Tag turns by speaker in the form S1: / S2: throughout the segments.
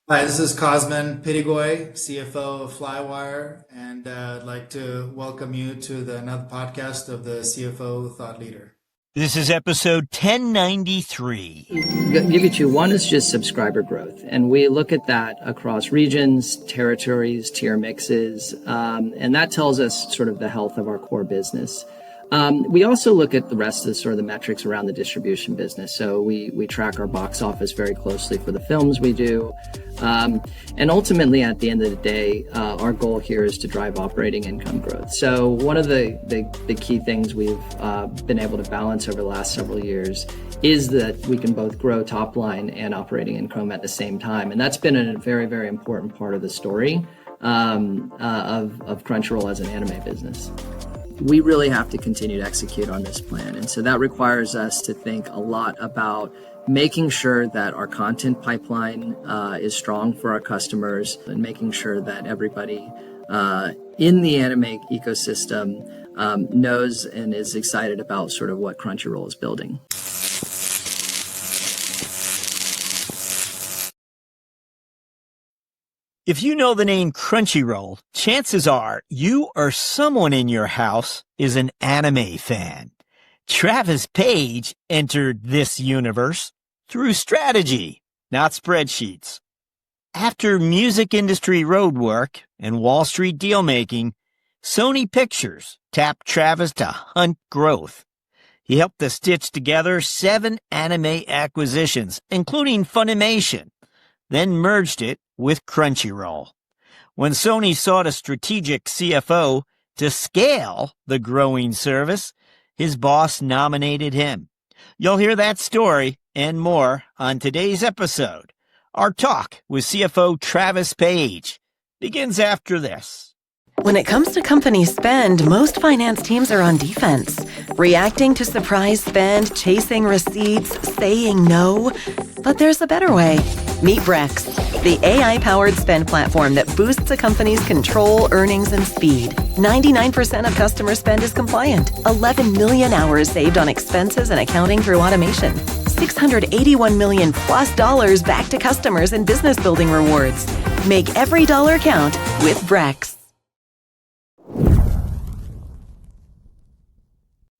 S1: Hi, this is Cosmin Pitigoy, CFO of Flywire, and I'd like to welcome you to another podcast of the CFO Thought Leader.
S2: This is episode 1093.
S3: Give you two. One is just subscriber growth, and we look at that across regions, territories, tier mixes, and that tells us sort of the health of our core business. We also look at the rest of the metrics around the distribution business. So we track our box office very closely for the films we do. And ultimately, at the end of the day, our goal here is to drive operating income growth. So one of the key things we've been able to balance over the last several years is that we can both grow top line and operating income at the same time. And that's been a very, very important part of the story of Crunchyroll as an anime business. We really have to continue to execute on this plan. And so that requires us to think a lot about making sure that our content pipeline is strong for our customers and making sure that everybody in the anime ecosystem knows and is excited about sort of what Crunchyroll is building.
S2: If you know the name Crunchyroll, chances are you or someone in your house is an anime fan. Travis Page entered this universe through strategy, not spreadsheets. After music industry roadwork and Wall Street deal-making, Sony Pictures tapped Travis to hunt growth. He helped to stitch together 7 anime acquisitions, including Funimation, then merged it with Crunchyroll. When Sony sought a strategic CFO to scale the growing service, his boss nominated him. You'll hear that story and more on today's episode. Our talk with CFO Travis Page begins after this.
S4: When it comes to company spend, most finance teams are on defense, reacting to surprise spend, chasing receipts, saying no. But there's a better way. Meet Brex, the AI-powered spend platform that boosts a company's control, earnings, and speed. 99% of customer spend is compliant. 11 million hours saved on expenses and accounting through automation. $681 million plus dollars back to customers in business building rewards. Make every dollar count with Brex.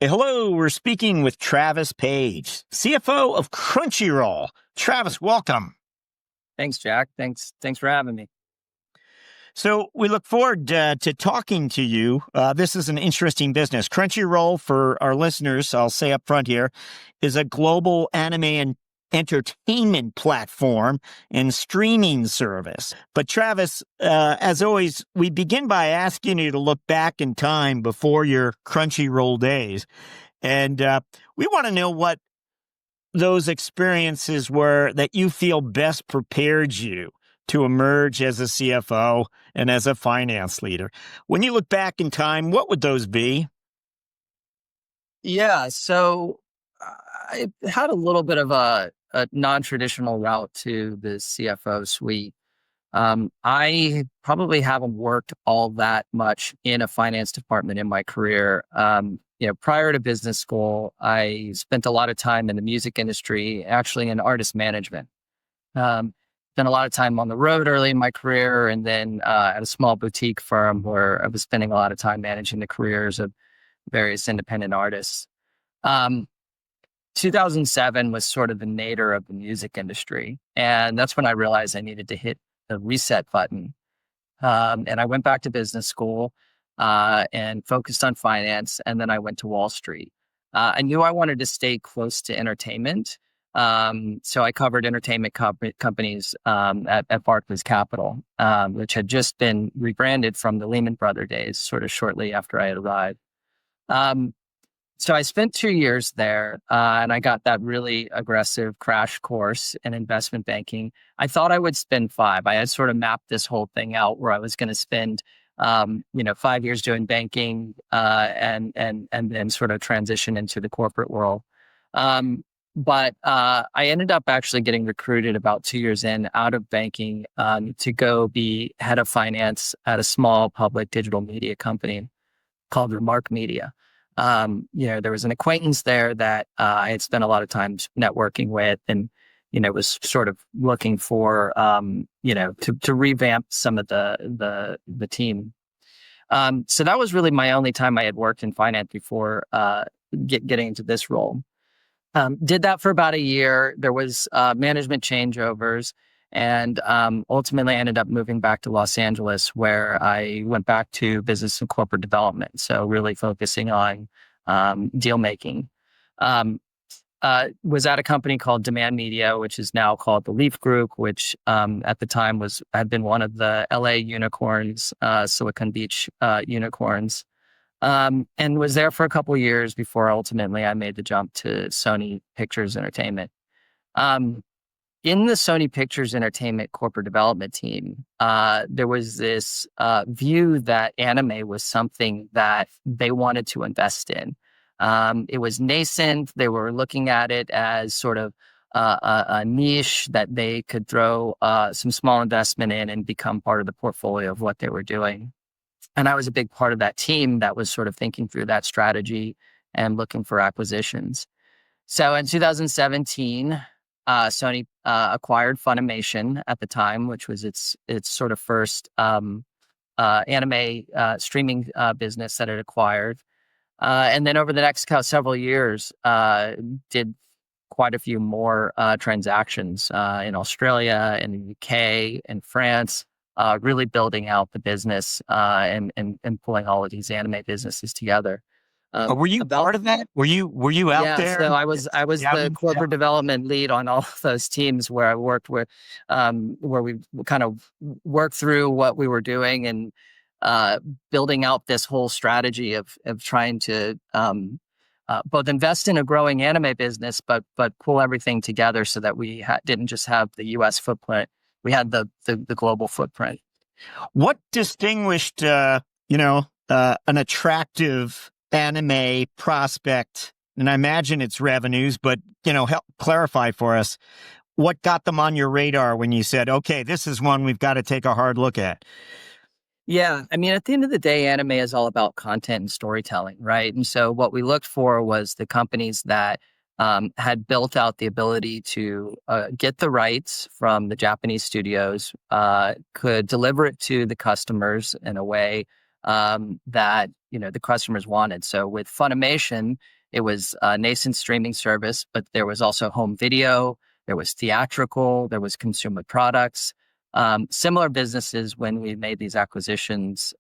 S2: Hey, hello, we're speaking with Travis Page, CFO of Crunchyroll. Travis, welcome.
S3: Thanks, Jack. Thanks for having me.
S2: So we look forward to talking to you. This is an interesting business. Crunchyroll, for our listeners, I'll say up front here, is a global anime and entertainment platform and streaming service. But Travis, as always, we begin by asking you to look back in time before your Crunchyroll days. And we want to know what those experiences were that you feel best prepared you to emerge as a CFO and as a finance leader. When you look back in time, what would those be?
S3: Yeah, so I had a little bit of a non-traditional route to the CFO suite. I probably haven't worked all that much in a finance department in my career. Prior to business school, I spent a lot of time in the music industry, actually in artist management. Spent a lot of time on the road early in my career, and then at a small boutique firm where I was spending a lot of time managing the careers of various independent artists. 2007 was sort of the nadir of the music industry. And that's when I realized I needed to hit the reset button. And I went back to business school and focused on finance. And then I went to Wall Street. I knew I wanted to stay close to entertainment. So I covered entertainment companies at Barclays Capital, which had just been rebranded from the Lehman Brothers days, sort of shortly after I had arrived. So I spent 2 years there, and I got that really aggressive crash course in investment banking. I thought I would spend 5. I had sort of mapped this whole thing out where I was going to spend, 5 years doing banking, and then sort of transition into the corporate world. But I ended up actually getting recruited about 2 years in out of banking to go be head of finance at a small public digital media company called Remark Media. There was an acquaintance there that I had spent a lot of time networking with, and was sort of looking for, to revamp some of the team. So that was really my only time I had worked in finance before getting into this role. Did that for about a year. There was management changeovers, and ultimately I ended up moving back to Los Angeles, where I went back to business and corporate development. So really focusing on deal making. Was at a company called Demand Media, which is now called the Leaf Group, which at the time had been one of the LA unicorns, Silicon Beach unicorns. And was there for a couple of years before ultimately I made the jump to Sony Pictures Entertainment. In the Sony Pictures Entertainment corporate development team, there was this view that anime was something that they wanted to invest in. It was nascent. They were looking at it as sort of a niche that they could throw some small investment in and become part of the portfolio of what they were doing. And I was a big part of that team that was sort of thinking through that strategy and looking for acquisitions. So in 2017, Sony acquired Funimation at the time, which was its sort of first anime streaming business that it acquired. And then over the next several years, did quite a few more transactions in Australia, in the UK, in France. Really building out the business and pulling all of these anime businesses together.
S2: Were you part of that? Were you out there?
S3: So I was the corporate development lead on all of those teams where I worked with, where we kind of worked through what we were doing and building out this whole strategy of trying to both invest in a growing anime business, but pull everything together so that we didn't just have the U.S. footprint. We had the global footprint.
S2: What distinguished, an attractive anime prospect, and I imagine it's revenues, but, help clarify for us, what got them on your radar when you said, okay, this is one we've got to take a hard look at?
S3: Yeah. I mean, at the end of the day, anime is all about content and storytelling, right? And so what we looked for was the companies that had built out the ability to get the rights from the Japanese studios, could deliver it to the customers in a way that the customers wanted. So with Funimation, it was a nascent streaming service, but there was also home video, there was theatrical, there was consumer products. Similar businesses when we made these acquisitions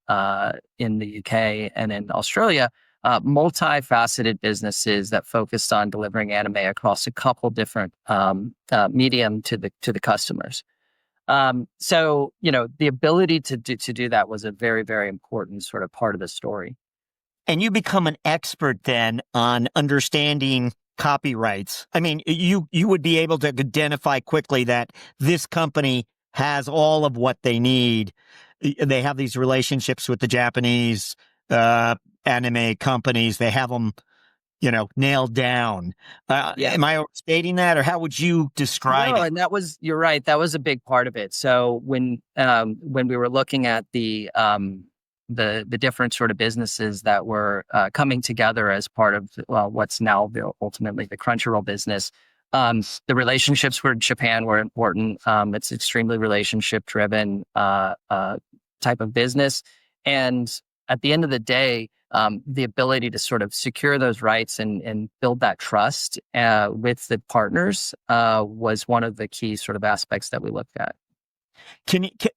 S3: in the UK and in Australia. Multifaceted businesses that focused on delivering anime across a couple different medium to the customers. So the ability to do that was a very, very important sort of part of the story.
S2: And you become an expert then on understanding copyrights. I mean, you would be able to identify quickly that this company has all of what they need. They have these relationships with the Japanese anime companies. They have them, nailed down. Am I overstating that, or how would you describe it?
S3: And you're right. That was a big part of it. So when we were looking at the different sort of businesses that were coming together as part of what's now ultimately the Crunchyroll business, the relationships with Japan were important. It's extremely relationship driven type of business, and at the end of the day, the ability to sort of secure those rights and build that trust with the partners was one of the key sort of aspects that we looked at.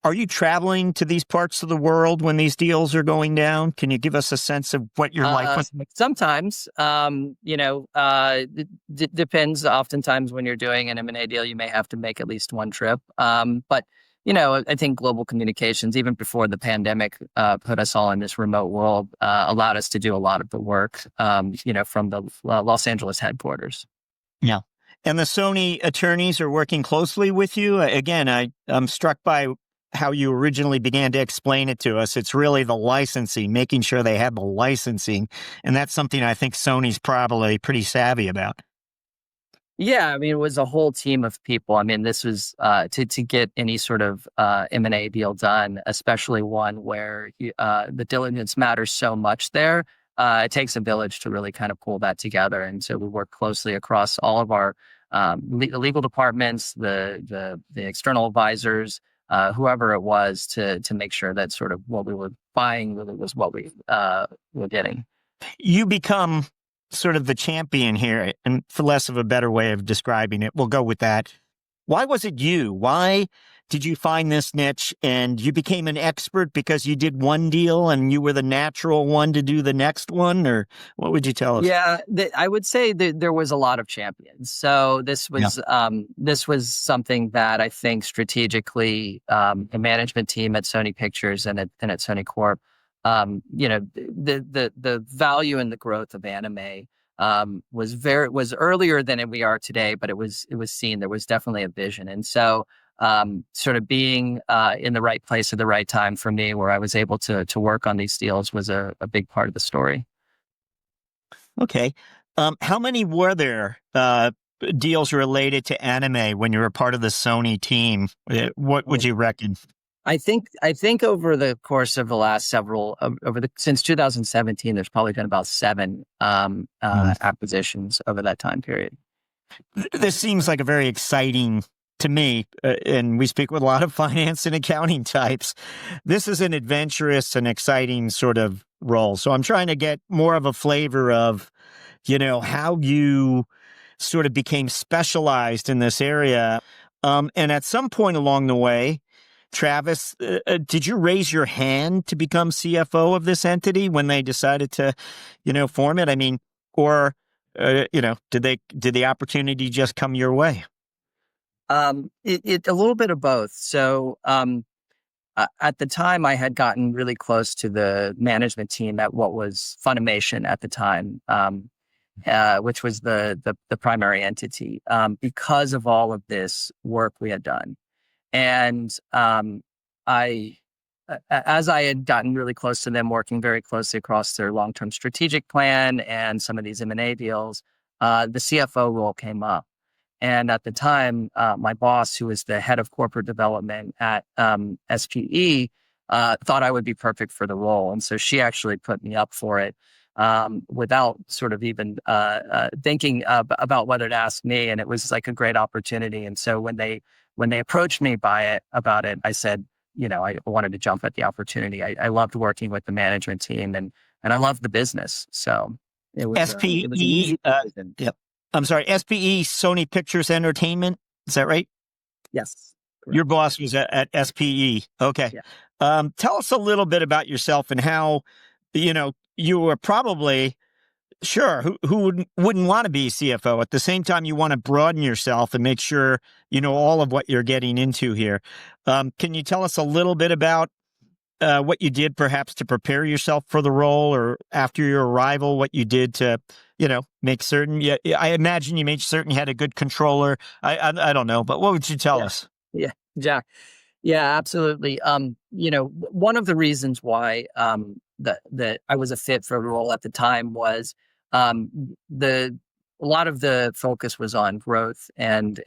S2: Are you traveling to these parts of the world when these deals are going down? Can you give us a sense of what your life was like?
S3: Sometimes, it depends. Oftentimes when you're doing an M&A deal, you may have to make at least one trip. But I think global communications, even before the pandemic put us all in this remote world, allowed us to do a lot of the work, from the Los Angeles headquarters.
S2: Yeah. And the Sony attorneys are working closely with you. Again, I'm struck by how you originally began to explain it to us. It's really the licensing, making sure they have the licensing. And that's something I think Sony's probably pretty savvy about.
S3: Yeah, I mean, it was a whole team of people. I mean, this was to get any sort of M&A deal done, especially one where the diligence matters so much there. It takes a village to really kind of pull that together. And so we work closely across all of our legal departments, the external advisors, whoever it was, to make sure that sort of what we were buying really was what we were getting.
S2: You become sort of the champion here, and for less of a better way of describing it, we'll go with that. Why was it you? Why did you find this niche and you became an expert because you did one deal and you were the natural one to do the next one? Or what would you tell us?
S3: Yeah, I would say that there was a lot of champions. So this was something that I think strategically, the management team at Sony Pictures and at Sony Corp, the value and the growth of anime was earlier than we are today, but it was seen. There was definitely a vision, and so sort of being in the right place at the right time for me, where I was able to work on these deals, was a big part of the story.
S2: Okay, how many were there deals related to anime when you were part of the Sony team? What would you reckon?
S3: I think over the course of the last since 2017, there's probably been about 7 acquisitions over that time period.
S2: This seems like a very exciting, to me, and we speak with a lot of finance and accounting types. This is an adventurous and exciting sort of role. So I'm trying to get more of a flavor of, how you sort of became specialized in this area. And at some point along the way, Travis, did you raise your hand to become CFO of this entity when they decided to, form it? I mean, or, did the opportunity just come your way?
S3: It a little bit of both. So, at the time, I had gotten really close to the management team at what was Funimation at the time, which was the primary entity, because of all of this work we had done. And as I had gotten really close to them, working very closely across their long-term strategic plan and some of these M&A deals, the CFO role came up. And at the time, my boss, who was the head of corporate development at SPE, thought I would be perfect for the role. And so she actually put me up for it without sort of even thinking about whether to ask me. And it was like a great opportunity. And so when they approached me about it, I said, I wanted to jump at the opportunity. I loved working with the management team and I loved the business. So it was
S2: SPE. Yep. I'm sorry, SPE, Sony Pictures Entertainment. Is that right?
S3: Yes. Correct.
S2: Your boss was at SPE. Okay. Yeah. Tell us a little bit about yourself and how, you were probably, sure, who wouldn't want to be CFO? At the same time, you want to broaden yourself and make sure you know all of what you're getting into here. Can you tell us a little bit about what you did perhaps to prepare yourself for the role, or after your arrival, what you did to, make certain? Yeah, I imagine you made certain you had a good controller. I don't know, but what would you tell us?
S3: Yeah, Jack. Yeah, absolutely. One of the reasons why that I was a fit for the role at the time was a lot of the focus was on growth and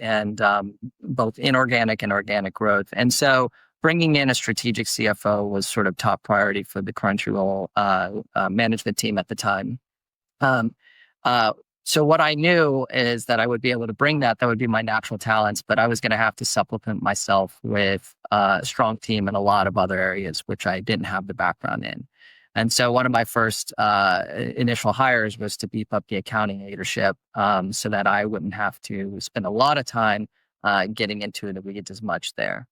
S3: both inorganic and organic growth, and so bringing in a strategic CFO was sort of top priority for the Crunchyroll management team at the time. So what I knew is that I would be able to bring that would be my natural talents, but I was going to have to supplement myself with a strong team in a lot of other areas, which I didn't have the background in. And so one of my first initial hires was to beef up the accounting leadership so that I wouldn't have to spend a lot of time getting into the weeds as much there.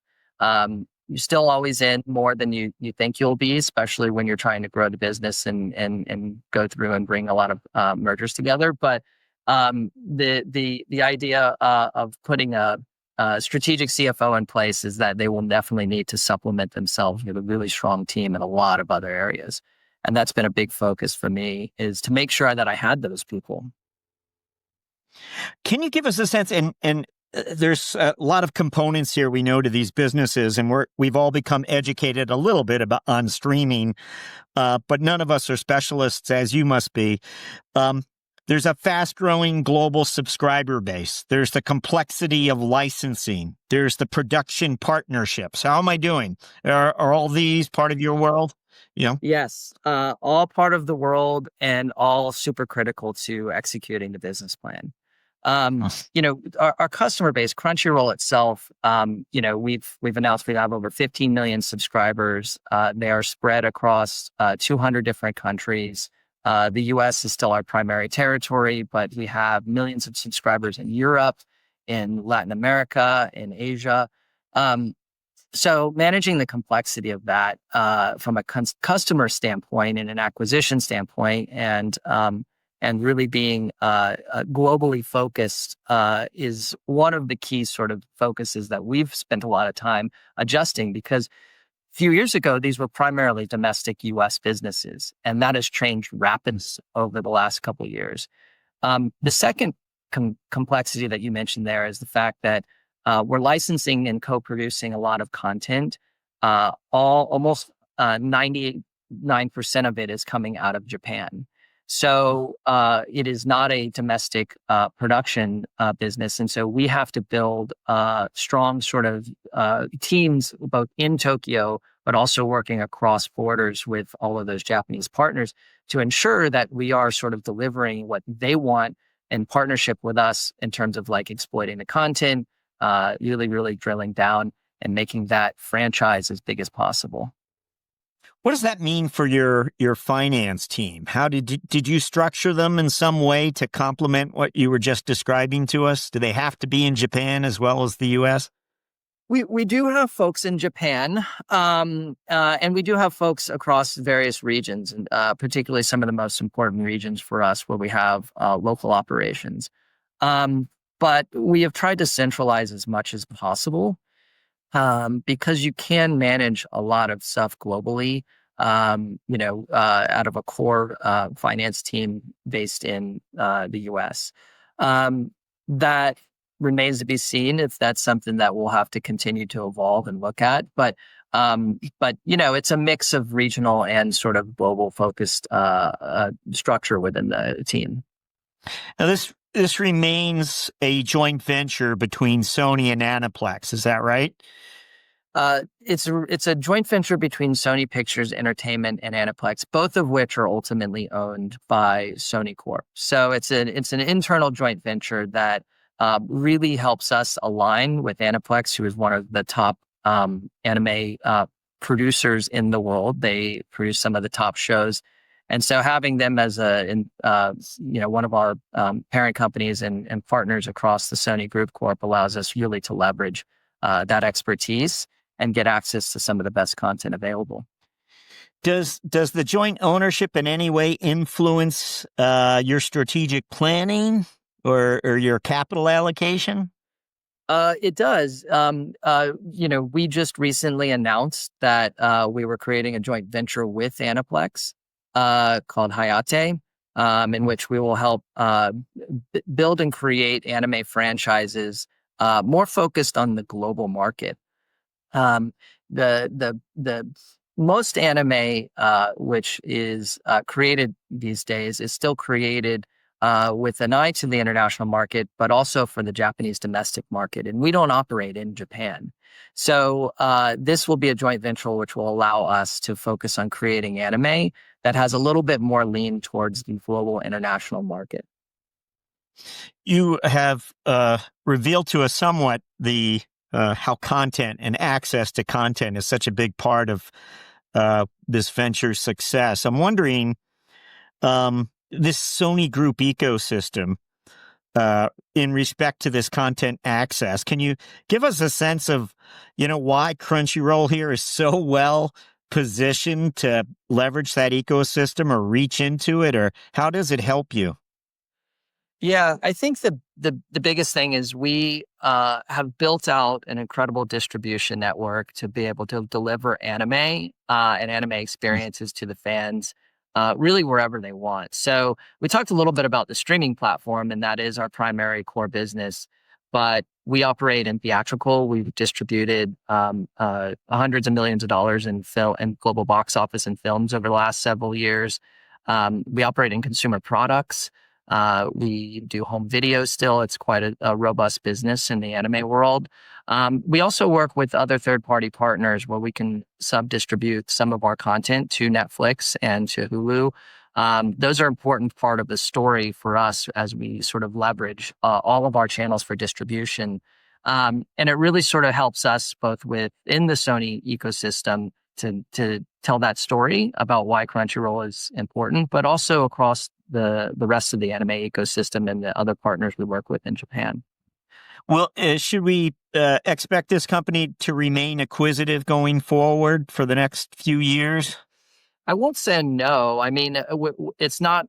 S3: You're still always in more than you think you'll be, especially when you're trying to grow the business and go through and bring a lot of mergers together. But the idea of putting a strategic CFO in place is that they will definitely need to supplement themselves with a really strong team in a lot of other areas. And that's been a big focus for me, is to make sure that I had those people.
S2: Can you give us a sense, and there's a lot of components here we know to these businesses, and we've all become educated a little bit on streaming, but none of us are specialists, as you must be. There's a fast-growing global subscriber base. There's the complexity of licensing. There's the production partnerships. How am I doing? Are all these part of your world?
S3: Yes, all part of the world and all super critical to executing the business plan. Our customer base, Crunchyroll itself, we've announced we have over 15 million subscribers. They are spread across 200 different countries. The US is still our primary territory, but we have millions of subscribers in Europe, in Latin America, in Asia. So managing the complexity of that from a customer standpoint and an acquisition standpoint, and really being globally focused is one of the key sort of focuses that we've spent a lot of time adjusting, because a few years ago, these were primarily domestic U.S. businesses, and that has changed rapidly over the last couple of years. The second complexity that you mentioned there is the fact that we're licensing and co-producing a lot of content. Almost 99% of it is coming out of Japan. So it is not a domestic production business. And so we have to build strong sort of teams, both in Tokyo, but also working across borders with all of those Japanese partners to ensure that we are sort of delivering what they want in partnership with us in terms of like exploiting the content, really, really drilling down and making that franchise as big as possible.
S2: What does that mean for your finance team? How did you structure them in some way to complement what you were just describing to us? Do they have to be in Japan as well as the U.S.?
S3: We do have folks in Japan, and we do have folks across various regions, and particularly some of the most important regions for us where we have local operations. But we have tried to centralize as much as possible because you can manage a lot of stuff globally, out of a core finance team based in the U.S. That remains to be seen if that's something that we'll have to continue to evolve and look at. But it's a mix of regional and sort of global focused structure within the team.
S2: Now, this remains a joint venture between Sony and Aniplex. Is that right?
S3: It's a joint venture between Sony Pictures Entertainment and Aniplex, both of which are ultimately owned by Sony Corp. So it's an internal joint venture that really helps us align with Aniplex, who is one of the top anime producers in the world. They produce some of the top shows. And so having them as one of our parent companies and partners across the Sony Group Corp allows us really to leverage that expertise and get access to some of the best content available.
S2: Does the joint ownership in any way influence your strategic planning or your capital allocation?
S3: It does. We just recently announced that we were creating a joint venture with Aniplex called Hayate, in which we will help build and create anime franchises more focused on the global market. The most anime which is created these days is still created with an eye to the international market, but also for the Japanese domestic market. And we don't operate in Japan. So this will be a joint venture which will allow us to focus on creating anime that has a little bit more lean towards the global international market.
S2: You have revealed to us somewhat the how content and access to content is such a big part of this venture's success. I'm wondering, this Sony Group ecosystem, in respect to this content access, can you give us a sense of, why Crunchyroll here is so well positioned to leverage that ecosystem or reach into it, or how does it help you?
S3: Yeah, I think the biggest thing is we have built out an incredible distribution network to be able to deliver anime and anime experiences to the fans really wherever they want. So we talked a little bit about the streaming platform, and that is our primary core business. But we operate in theatrical. We've distributed hundreds of millions of dollars in film and global box office and films over the last several years. We operate in consumer products. We do home video still. It's quite a robust business in the anime world. We also work with other third-party partners where we can sub-distribute some of our content to Netflix and to Hulu. Those are important part of the story for us as we sort of leverage all of our channels for distribution. And it really sort of helps us both within the Sony ecosystem to tell that story about why Crunchyroll is important, but also across the rest of the anime ecosystem and the other partners we work with in Japan.
S2: Well, should we expect this company to remain acquisitive going forward for the next few years?
S3: I won't say no. I mean, it's not.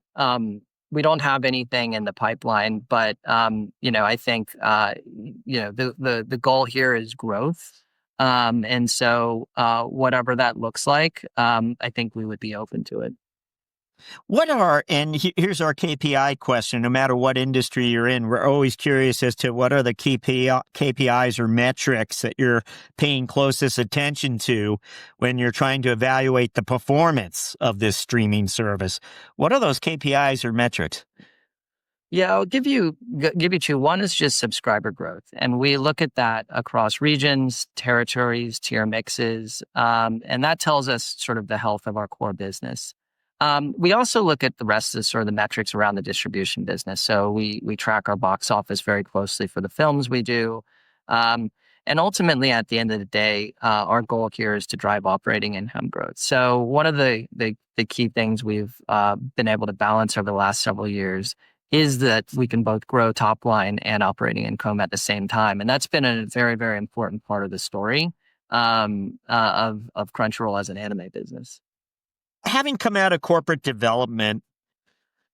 S3: We don't have anything in the pipeline, but I think the goal here is growth, and so whatever that looks like, I think we would be open to it.
S2: Here's our KPI question, no matter what industry you're in, we're always curious as to what are the KPIs or metrics that you're paying closest attention to when you're trying to evaluate the performance of this streaming service. What are those KPIs or metrics?
S3: Yeah, I'll give you two. One is just subscriber growth, and we look at that across regions, territories, tier mixes, and that tells us sort of the health of our core business. We also look at the rest of sort of the metrics around the distribution business. So we track our box office very closely for the films we do. And ultimately, at the end of the day, our goal here is to drive operating income growth. So one of the key things we've been able to balance over the last several years is that we can both grow top line and operating income at the same time. And that's been a very, very important part of the story of Crunchyroll as an anime business.
S2: Having come out of corporate development,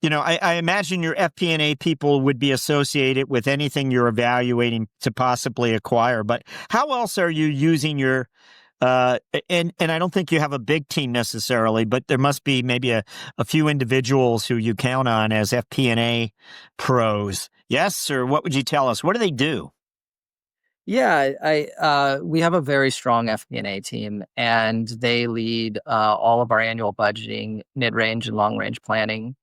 S2: I imagine your FP&A people would be associated with anything you're evaluating to possibly acquire. But how else are you using your and I don't think you have a big team necessarily, but there must be maybe a few individuals who you count on as FP&A pros. Yes, or what would you tell us? What do they do?
S3: Yeah, we have a very strong FP&A team, and they lead all of our annual budgeting, mid-range and long-range planning.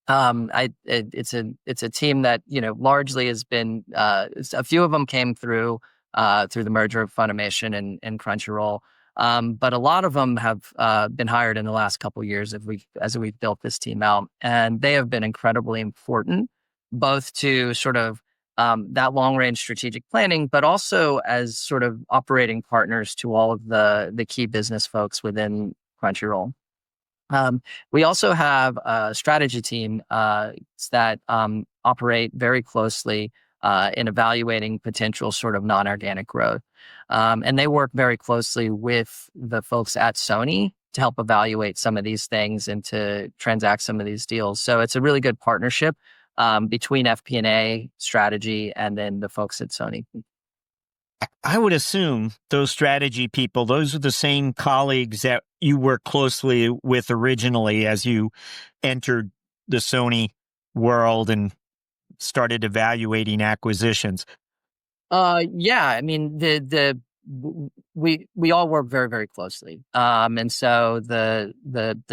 S3: It's a team that largely has been a few of them came through the merger of Funimation and Crunchyroll, but a lot of them have been hired in the last couple of years as we've built this team out, and they have been incredibly important, both to sort of that long-range strategic planning, but also as sort of operating partners to all of the key business folks within Crunchyroll. We also have a strategy team that operate very closely in evaluating potential sort of non-organic growth. And they work very closely with the folks at Sony to help evaluate some of these things and to transact some of these deals. So it's a really good partnership between FP&A, strategy, and then the folks at Sony.
S2: I would assume those strategy people, those are the same colleagues that you worked closely with originally as you entered the Sony world and started evaluating acquisitions.
S3: Yeah, I mean, we all work very, very closely. And so the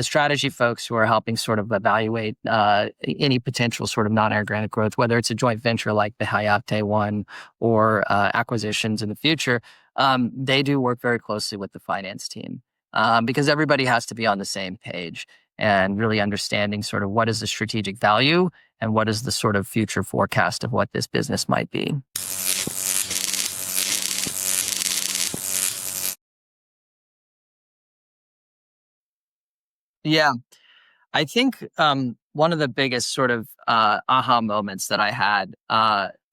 S3: strategy folks who are helping sort of evaluate any potential sort of non-organic growth, whether it's a joint venture like the Hayate one or acquisitions in the future, they do work very closely with the finance team because everybody has to be on the same page and really understanding sort of what is the strategic value and what is the sort of future forecast of what this business might be. Yeah, I think one of the biggest sort of aha moments that I had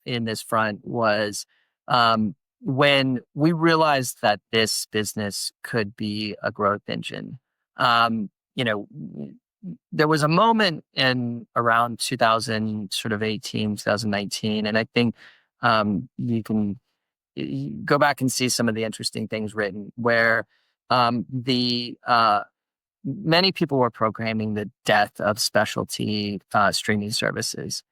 S3: in this front was when we realized that this business could be a growth engine. There was a moment in around 2018, and I think you can go back and see some of the interesting things written where many people were programming the death of specialty streaming services.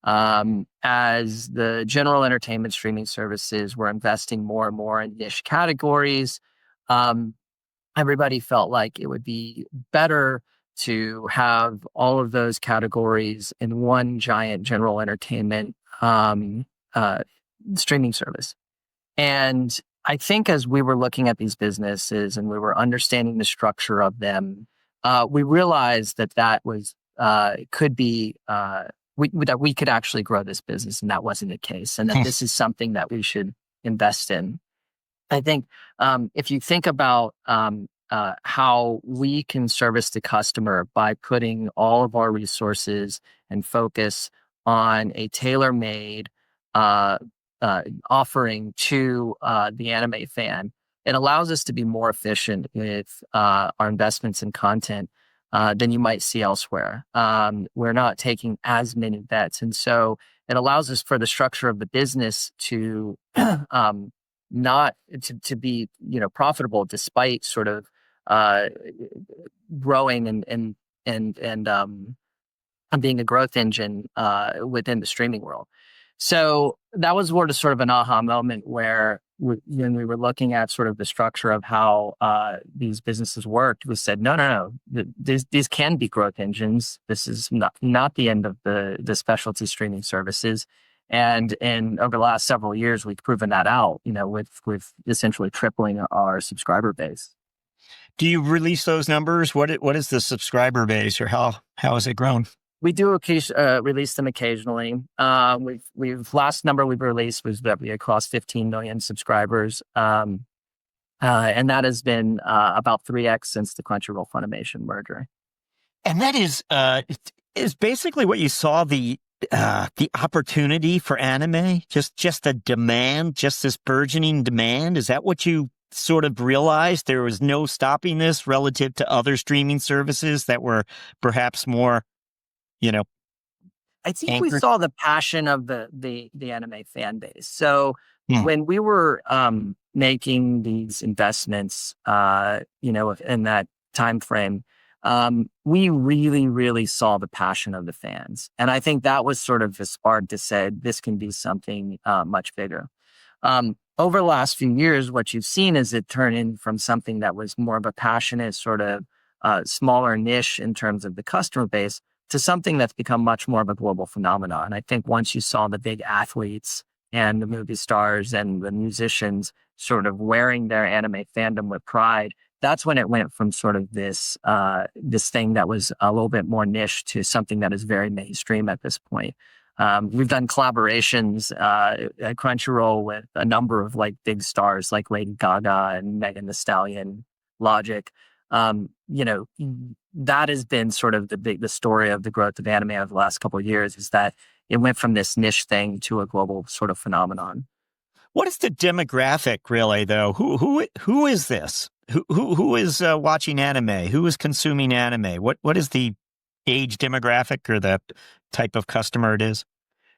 S3: As the general entertainment streaming services were investing more and more in niche categories, everybody felt like it would be better to have all of those categories in one giant general entertainment streaming service. And I think as we were looking at these businesses and we were understanding the structure of them, we realized that was could be that we could actually grow this business, and that wasn't the case, and that this is something that we should invest in. I think if you think about how we can service the customer by putting all of our resources and focus on a tailor-made offering to the anime fan, it allows us to be more efficient with our investments in content than you might see elsewhere. We're not taking as many bets, and so it allows us for the structure of the business to not to be profitable despite sort of growing and being a growth engine within the streaming world. So that was sort of an aha moment where when we were looking at sort of the structure of how these businesses worked, we said, no, these can be growth engines. This is not the end of the specialty streaming services. And over the last several years, we've proven that out, with essentially tripling our subscriber base.
S2: Do you release those numbers? What is the subscriber base, or how has it grown?
S3: We do release them occasionally. Last number we've released was that we had crossed 15 million subscribers, and that has been about 3x since the Crunchyroll Funimation merger.
S2: And that is basically what you saw the opportunity for anime, just a demand, just this burgeoning demand. Is that what you sort of realized? There was no stopping this relative to other streaming services that were perhaps more,
S3: I think
S2: anchored?
S3: we saw the passion of the anime fan base. So when we were making these investments, in that time frame, we really, really saw the passion of the fans. And I think that was sort of the spark to say, this can be something much bigger. Over the last few years, what you've seen is it turn in from something that was more of a passionate sort of smaller niche in terms of the customer base to something that's become much more of a global phenomenon. And I think once you saw the big athletes and the movie stars and the musicians sort of wearing their anime fandom with pride, that's when it went from sort of this thing that was a little bit more niche to something that is very mainstream at this point. We've done collaborations at Crunchyroll with a number of big stars like Lady Gaga and Megan Thee Stallion, Logic. That has been sort of the story of the growth of anime over the last couple of years, is that it went from this niche thing to a global sort of phenomenon.
S2: What is the demographic really, though? Who is this? Who is watching anime? Who is consuming anime? What is the age demographic or the type of customer it is?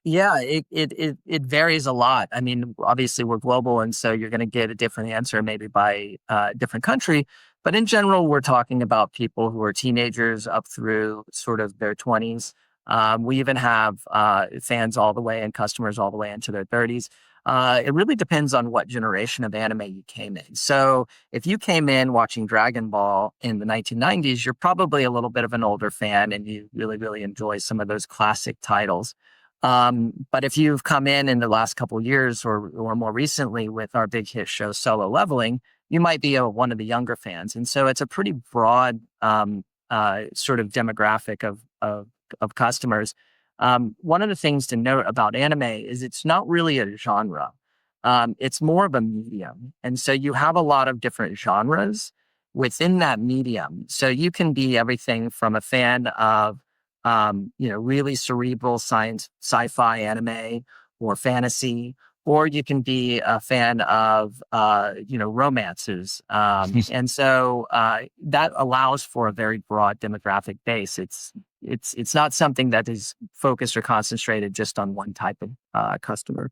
S3: Yeah, it varies a lot. I mean, obviously we're global, and so you're going to get a different answer maybe by different country. But in general, we're talking about people who are teenagers up through sort of their 20s. We even have fans all the way and customers all the way into their 30s. It really depends on what generation of anime you came in. So if you came in watching Dragon Ball in the 1990s, you're probably a little bit of an older fan and you really, really enjoy some of those classic titles. But if you've come in the last couple of years or more recently with our big hit show Solo Leveling, you might be one of the younger fans. And so it's a pretty broad sort of demographic of customers. One of the things to note about anime is it's not really a genre. It's more of a medium. And so you have a lot of different genres within that medium. So you can be everything from a fan of, really cerebral sci-fi anime or fantasy, or you can be a fan of, romances. And so that allows for a very broad demographic base. It's not something that is focused or concentrated just on one type of customer.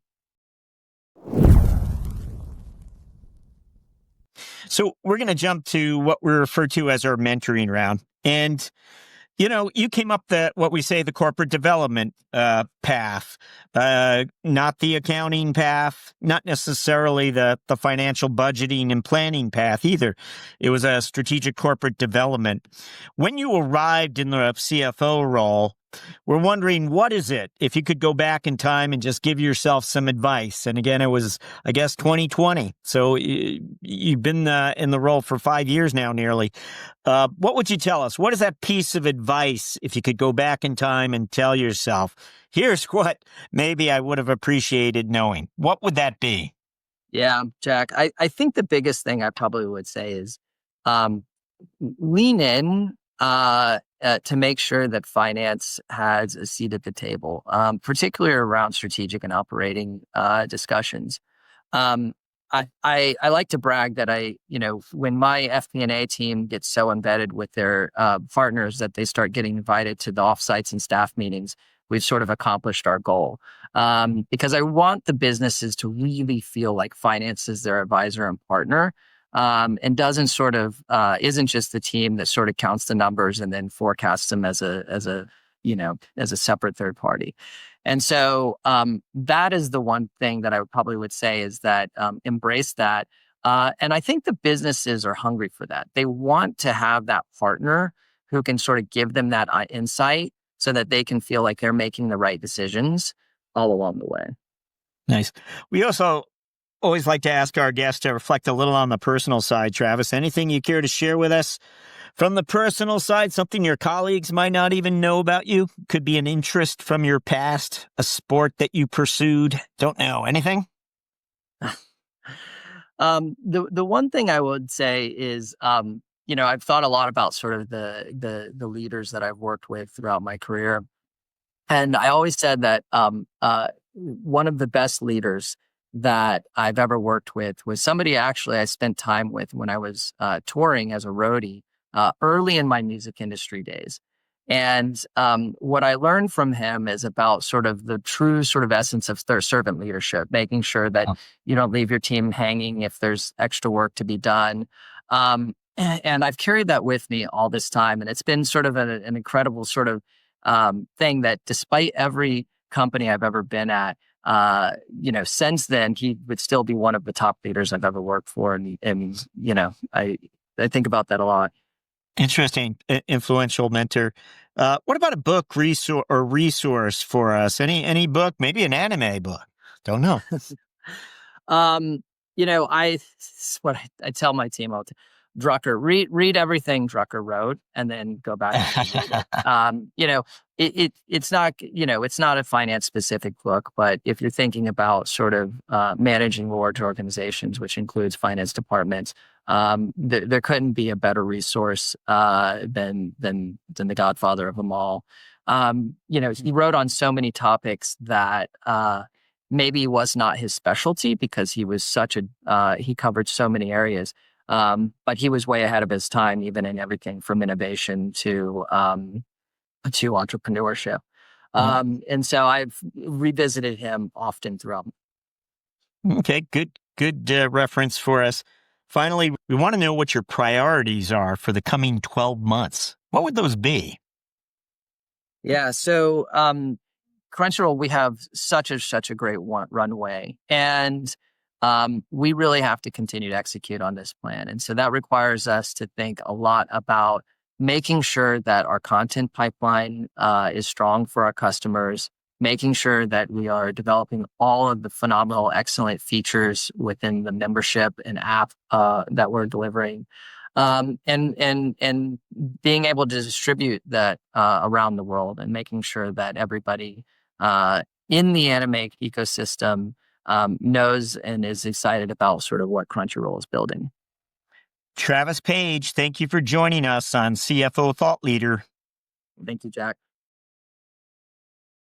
S2: So we're going to jump to what we refer to as our mentoring round. And you came up what we say the corporate development path, not the accounting path, not necessarily the financial budgeting and planning path either. It was a strategic corporate development. When you arrived in the CFO role, We're wondering, what is it? If you could go back in time and just give yourself some advice. And again, it was, I guess, 2020. So you've been in the role for 5 years now, nearly. What would you tell us? What is that piece of advice if you could go back in time and tell yourself, here's what maybe I would have appreciated knowing? What would that be?
S3: Yeah, Jack, I think the biggest thing I probably would say is lean in to make sure that finance has a seat at the table, particularly around strategic and operating discussions. I like to brag that when my FP&A team gets so embedded with their partners that they start getting invited to the offsites and staff meetings, we've sort of accomplished our goal. Because I want the businesses to really feel like finance is their advisor and partner. And doesn't isn't just the team that sort of counts the numbers and then forecasts them as a separate third party. And so that is the one thing that I would say is that embrace that. And I think the businesses are hungry for that. They want to have that partner who can sort of give them that insight so that they can feel like they're making the right decisions all along the way.
S2: Nice. We also always like to ask our guests to reflect a little on the personal side. Travis, anything you care to share with us from the personal side, something your colleagues might not even know about you? Could be an interest from your past, a sport that you pursued. Don't know. Anything?
S3: The one thing I would say is, I've thought a lot about sort of the leaders that I've worked with throughout my career. And I always said that one of the best leaders that I've ever worked with was somebody actually I spent time with when I was touring as a roadie early in my music industry days. And what I learned from him is about sort of the true sort of essence of servant leadership, making sure that you don't leave your team hanging if there's extra work to be done. And I've carried that with me all this time. And it's been sort of an incredible sort of thing that despite every company I've ever been at, since then, he would still be one of the top leaders I've ever worked for. And I think about that a lot.
S2: Interesting, influential mentor. What about a book resource for us? Any book, maybe an anime book? Don't know.
S3: What I tell my team all the time, Drucker, read everything Drucker wrote and then go back and read it. It's not a finance specific book, but if you're thinking about sort of managing large organizations, which includes finance departments, there couldn't be a better resource than the godfather of them all. He wrote on so many topics that maybe was not his specialty because he was he covered so many areas. But he was way ahead of his time, even in everything from innovation to entrepreneurship. And so I've revisited him often throughout.
S2: Okay, good reference for us. Finally, we want to know what your priorities are for the coming 12 months. What would those be?
S3: Yeah, so Crunchyroll, we have such a great runway, and we really have to continue to execute on this plan. And so that requires us to think a lot about making sure that our content pipeline is strong for our customers, making sure that we are developing all of the phenomenal, excellent features within the membership and app that we're delivering, and being able to distribute that around the world and making sure that everybody in the anime ecosystem knows and is excited about sort of what Crunchyroll is building.
S2: Travis Page, thank you for joining us on CFO Thought Leader.
S3: Thank you, Jack.